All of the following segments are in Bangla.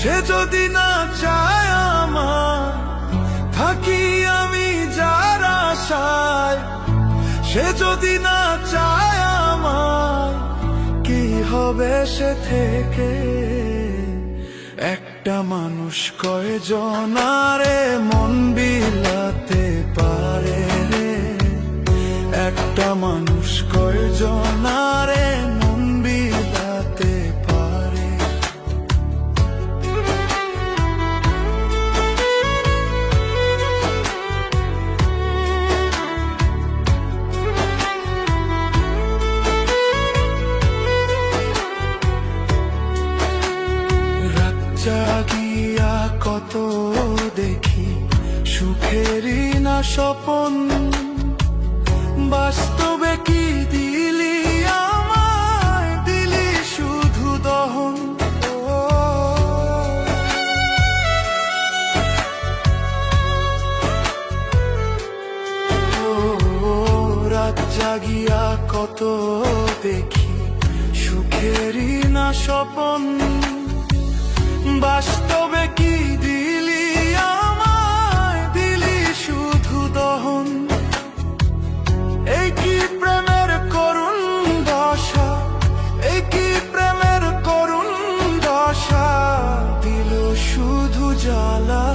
সে যদি না চায় আমার থাকি আমি যার আশায়, সে যদি না চায় আমার কি হবে সে থেকে? একটা মানুষ কয়জনারে মন বিলাতে পারে রে, একটা মানুষ কয়জনারে মন বিলাতে পারে। রাত জাগিয়া কত দেখি সুখেরই না স্বপন, বাস্তবে কি দিলি আমায়, দিলি শুধু দহন। রাত জাগিয়া কত দেখি সুখেরই না স্বপন, বাস্তবে কি দিলি আমায়, দিলি শুধু দহন। এই কি প্রেমের করুণ দশা, এই কি প্রেমের করুণ দশা, দিল শুধু জ্বালা।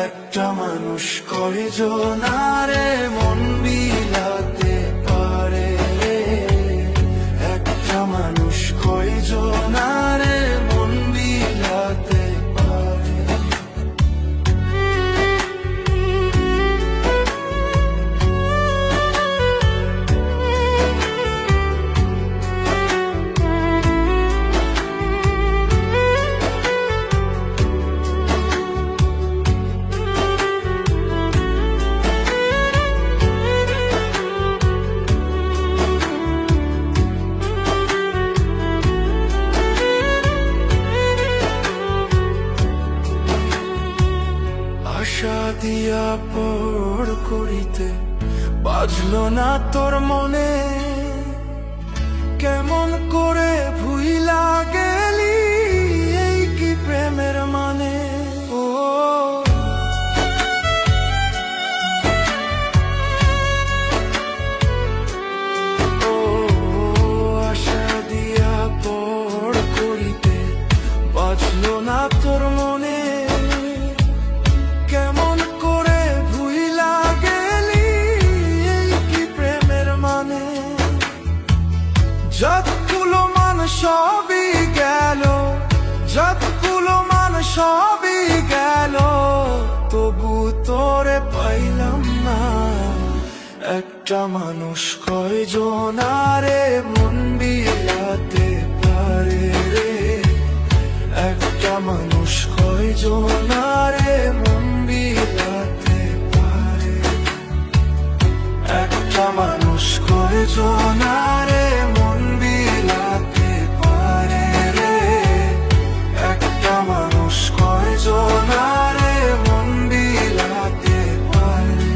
একটা মানুষ কয়জনারে মন বিলাতে পারে রে, একটা মানুষ কয়জনারে মন বিলাতে পারে। আশা দিয়া পর করিতে বাজলো না তোর মনে, কেমন করে ভুইলা গেলি এই কি প্রেমের মানে। ও আশা দিয়া পর করিতে বাজলো না তোর মনে, কেমন করে ভুইলা গেলি এই কি প্রেমের মানে। যতগুলো মান সবই গেল, যতগুলো মান সবই গেল, তবু তোরে পাইলাম না। একটা মানুষ কয়জনারে মন বিলাতে পারে রে, একটা মানুষ কয়জনারে মন বিলাতে পারে, একটা মানুষ কয়জনারে মন বিলাতে পারে রে, একটা মানুষ কয়জনারে মন বিলাতে পারে।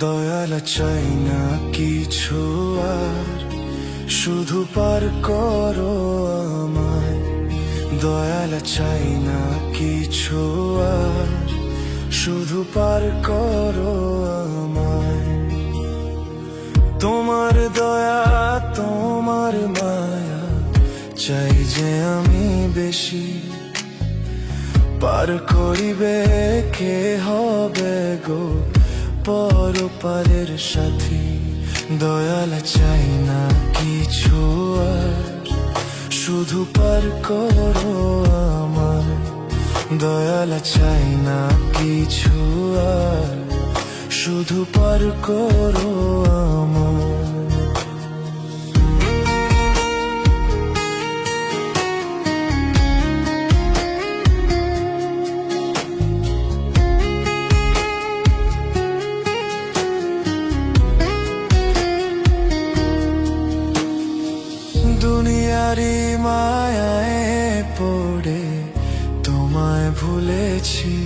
দয়াল চাই না কিছু আর, শুধু পার করো আমায়। দয়াল চাই না কিছু আর, শুধু পার করো আমায়। তোমার দয়া তোমার মায়া চাই যে আমি বেশি, পার করিবে কে হবে গো পরপারের সাথী। দয়াল চাই না কিছু আর, শুধু পার করো আমার। দয়াল চাই না কিছু আর, শুধু পার করো আমার। দুনিয়ারি মায়ায় পড়ে তোমায় ভুলেছি,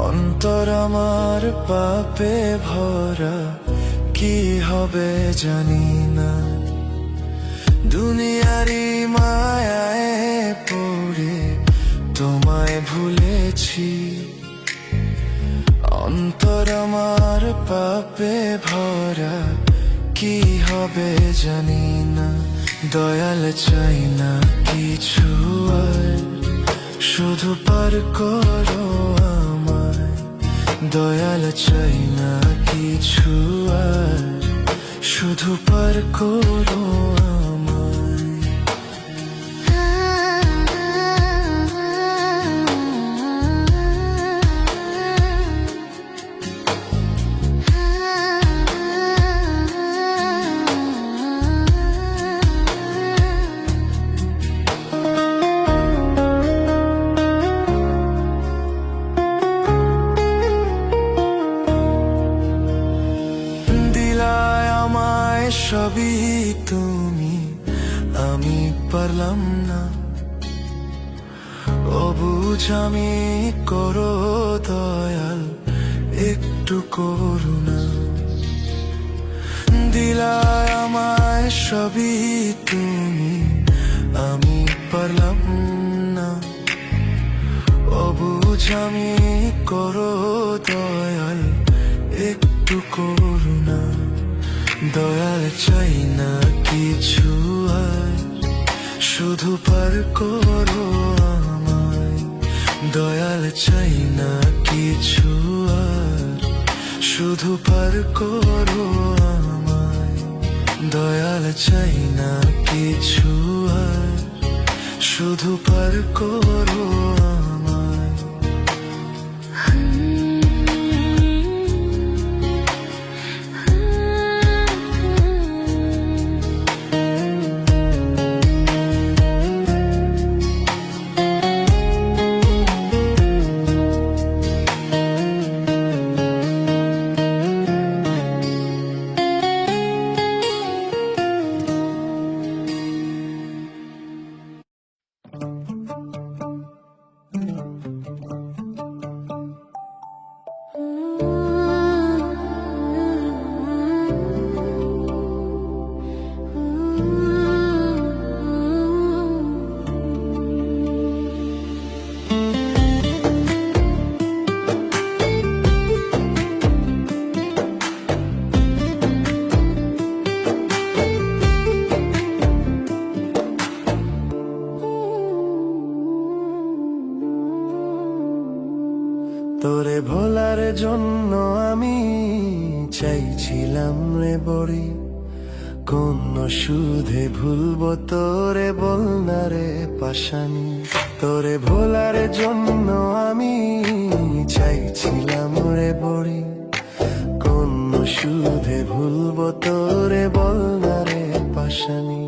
অন্তর আমার পাপে ভরা, কি হবে জানি না। দুনিয়ারি মায়ায় পড়ে তোমায় ভুলেছি, অন্তর আমার পাপে ভরা, কি হবে জানি না। দয়াল চাই না কিছু আর, শুধু পার করো আমায়। দয়াল চাই না কিছু আর, শুধু পার করো আমায়। সবই তুমি, আমি পারলাম না, অবুঝ আমি করো দয়াল, একটু করুণা। দিলায় আমায় সবই তুমি, আমি পারলাম না, অবুঝ আমি করো দয়াল, একটু করুণা। দয়াল চাই না কিছু আর, শুধু পার করো আমায়। দয়াল চাই না কিছু আর, শুধু পার করো আমায়। দয়াল চাই না কিছু আর, শুধু পার করো আমায়। তোরে ভোলার জন্য আমি চাইছিলাম রে বড়ি, কোন সুধে ভুলবো তোরে বল না রে পাশানি। তোরে ভোলার জন্য আমি চাইছিলাম রে বড়ি, কোন সুধে ভুলবো তোরে বল না রে পাশানি।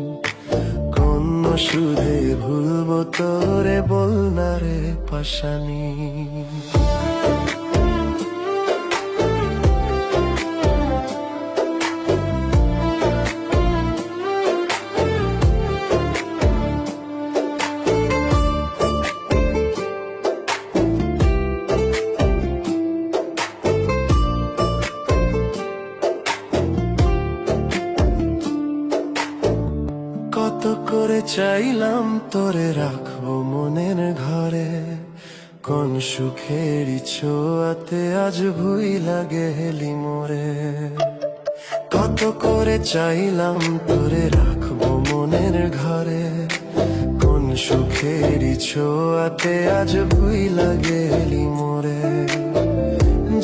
কোন সুধে ভুলবো তোরে বল না রে পাশানি। কত করে চাইলাম তোরে রাখবো মনের ঘরে, কোন সুখের ছোঁয়াতে আজ ভুইলা গেলি মোরে। কত করে চাইলাম তোরে রাখবো মনের ঘরে, কোন সুখের ছোঁয়াতে আজ ভুইলা গেলি মোরে।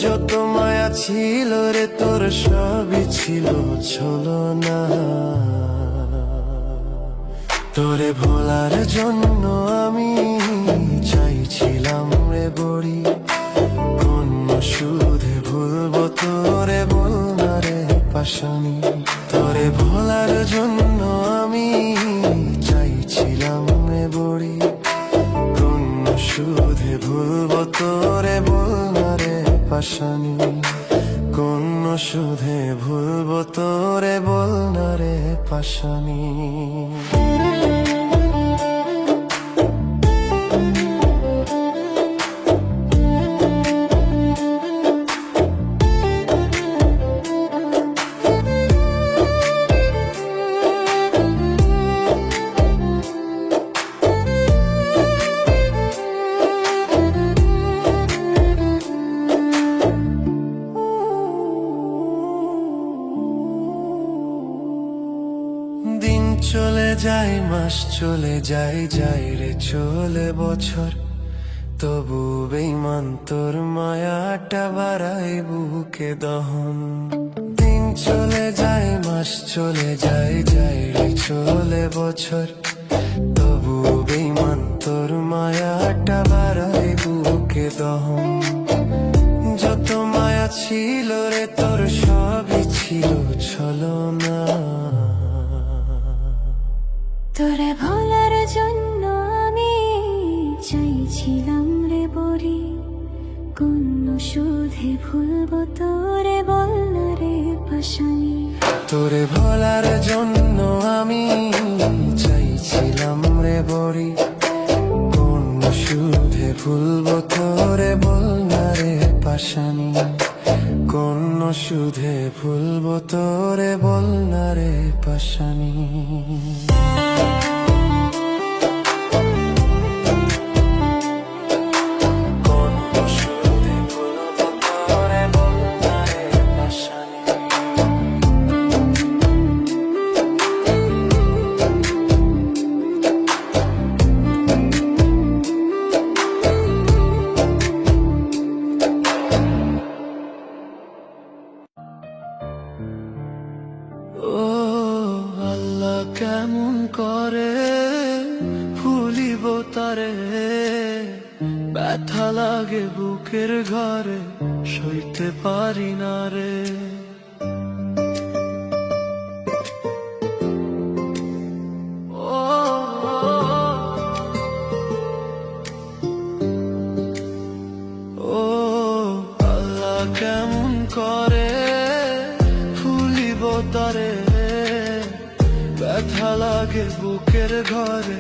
যত মায়া ছিল রে তোর সবই ছিল ছলনা। তোরে ভোলার জন্য আমি চাইছিলাম রে বড়ি, কোন সুধে ভুলবো তোরে বল না রে পাশানি। তোরে ভোলার জন্য আমি চাইছিলাম রে বড়ি, কোন সুধে ভুলবো তোরে বল না রে পাশানি। কোন সুধে ভুলবো তোরে বল না রে পাশানি। দিন চলে যায়, মাস চলে যায়, যায় রে চলে বছর, তবু বেঈমান তোর মায়াটা বাড়াই বুকে দহন। দিন চলে যায়, মাস চলে যায়, যায় রে চলে বছর, তবু বেঈমান তোর মায়াটা বাড়াই বুকে দহন। যত মায়া ছিল রে তোর সবই ছিল ছলনা। তোরে ভোলার জন্য আমি চাইছিলাম রে বড়ি, কোন সুধে ভুলবো তোরে বল না রে পাশানি। তোরে ভোলার জন্য আমি চাইছিলাম রে বড়ি, কোন সুধে ভুলবো তোরে বল না রে পাশানি। কোন সুধে ভুলবো তোরে বল না রে পাশানি। ও আল্লাহ কেমন করে ভুলিব তারে, ব্যথা লাগে বুকের ঘরে সইতে পারি না রে। ও আল্লাহ কেমন করে ভুলিব তারে, ব্যথা লাগে বুকের ঘরে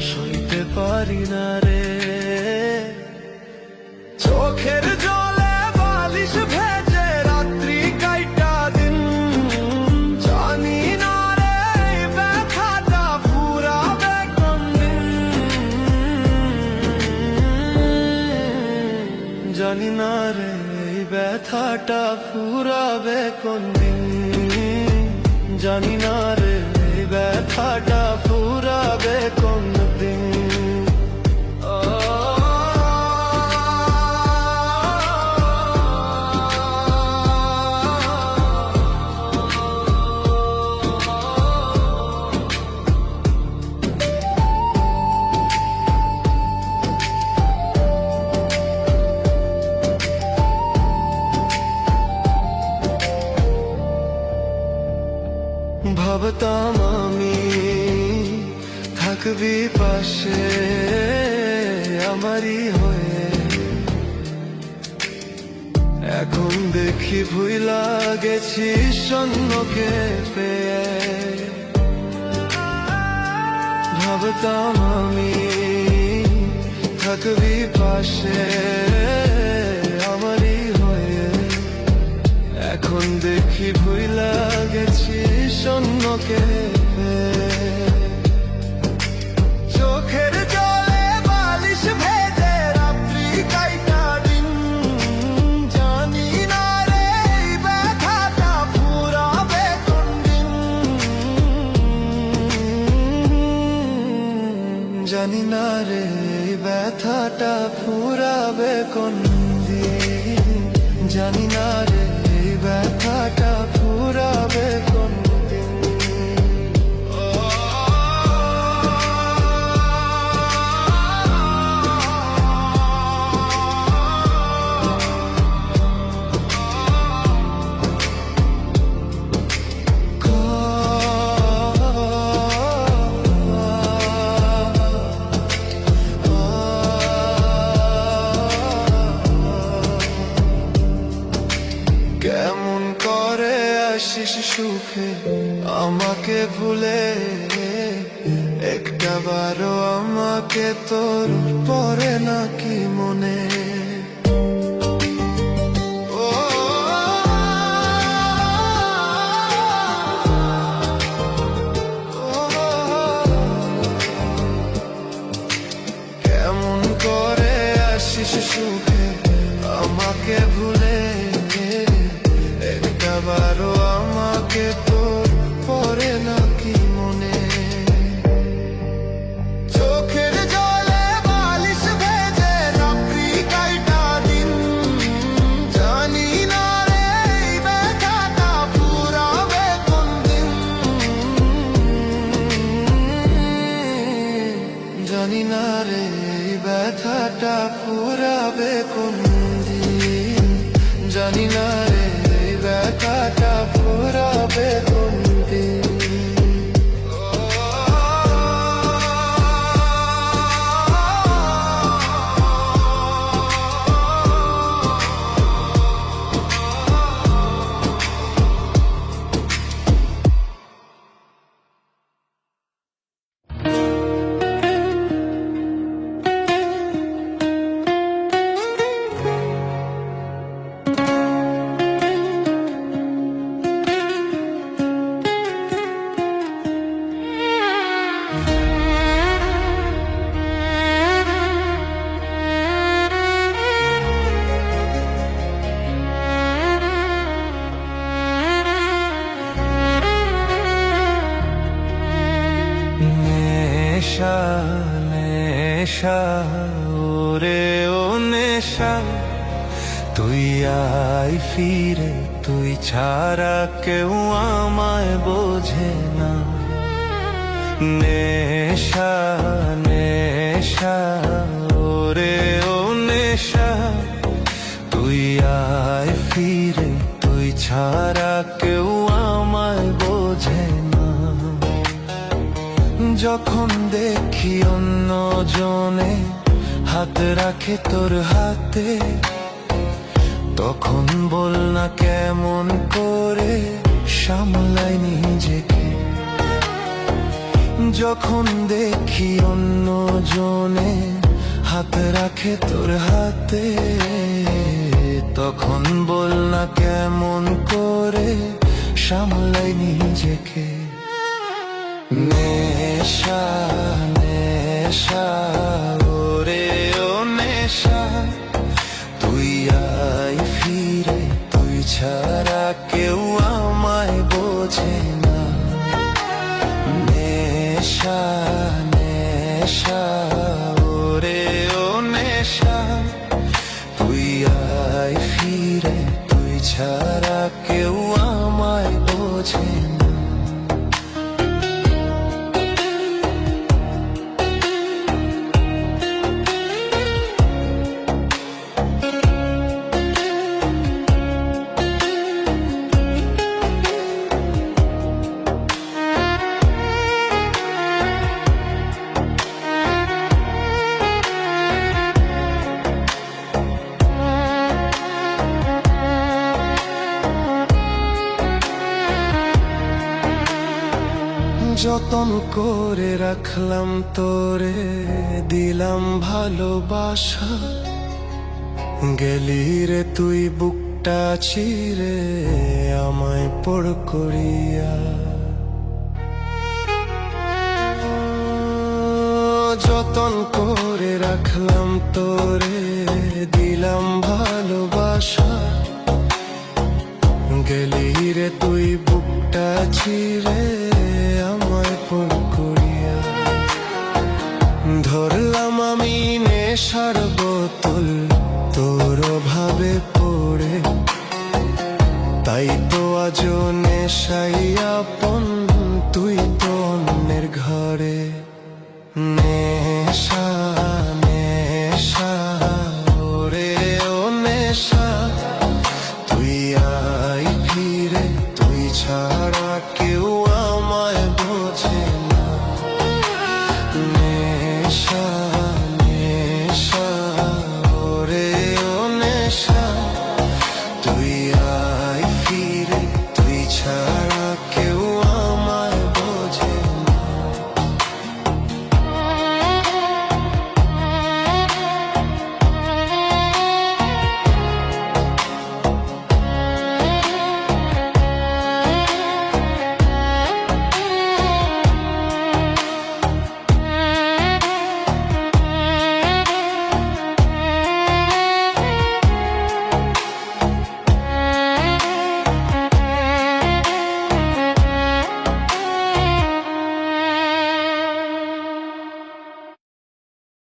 সইতে পারি না রে। চোখের জলে বালিশ ভেজে রাত্রি কাইটা দিন, জানি না রে এই ব্যথাটা ফুরাবে কোনদিন। জানি না রে এই ব্যথাটা ফুরাবে কোনদিন। জানি না রে এই ব্যথাটা ফুরাবে কোনদিন। ভাবতাম আমি থাকবি পাশে আমারই হয়ে, এখন দেখি ভুইলা গেছি শূন্যকে পেয়ে। ভাবতাম আমি থাকবি পাশে আমারই হয়ে, এখন দেখি ভুইলা গেছি শূন্যকে পেয়ে। চোখের জলে বালিশ ভেজে রাত্রি কাইটা দিন, জানি না রে এই ব্যথাটা ফুরাবে কোনদিন। জানি না রে এই ব্যথাটা ফুরাবে কোনদিন। জানি না রে আসিস সুখে আমাকে ভুলে, একটা বারো আমাকে তোর পরে নাকি মনে। কেমন করে আসিস সুখে আমাকে ভুলে, একটা বারো আমাকে তোর পরে নাকি মনে। চোখের জলে বালিশ ভেজে রাত্রি কাইটা দিন, জানি না রে এই ব্যথাটা ফুরাবে কোন দিন, জানি না রে এই ব্যথাটা ফুরাবে কোন দিন, জানি না রে এই ব্যথাটা ফুরাবে কোন দিন। নেশা নেশা ওরে ও নেশা, তুই আয় ফিরে, তুই ছাড়া কেউ আমায় বোঝে না। নেশা নেশা ওরে ও নেশা, তুই আয় ফিরে, তুই ছাড়া কেউ আমায় বোঝে না। যখন দেখি অন্য জনে হাত রাখে তোর হাতে, তখন বল না কেমন করে সামলাই নিজেকে। যখন দেখি অন্য জনে হাত রাখে তোর হাতে, তখন বল না কেমন করে সামলাই নিজেকে। নেশা নেশা ওরে ও নেশা, তুই আয় ফিরে, তুই ছাড়া কেউ আমায় বোঝে না। নেশা নেশা ওরে ও নেশা, তুই আয় ফিরে, তুই ছাড়া কেউ আমায় বোঝে না। যতন করে রাখলাম তোরে, দিলাম ভালোবাসা, গেলি রে তুই বুকটা চিরে আমায় পড় করিয়া। যতন করে রাখলাম তোরে, দিলাম ভালোবাসা, গেলি রে তুই বুকটা চিরে আমায় পড় করিয়া। ধরলাম আমি নেশার বোতল তোর ভাবে পড়ে, তাই তো আজ নেশাই আপন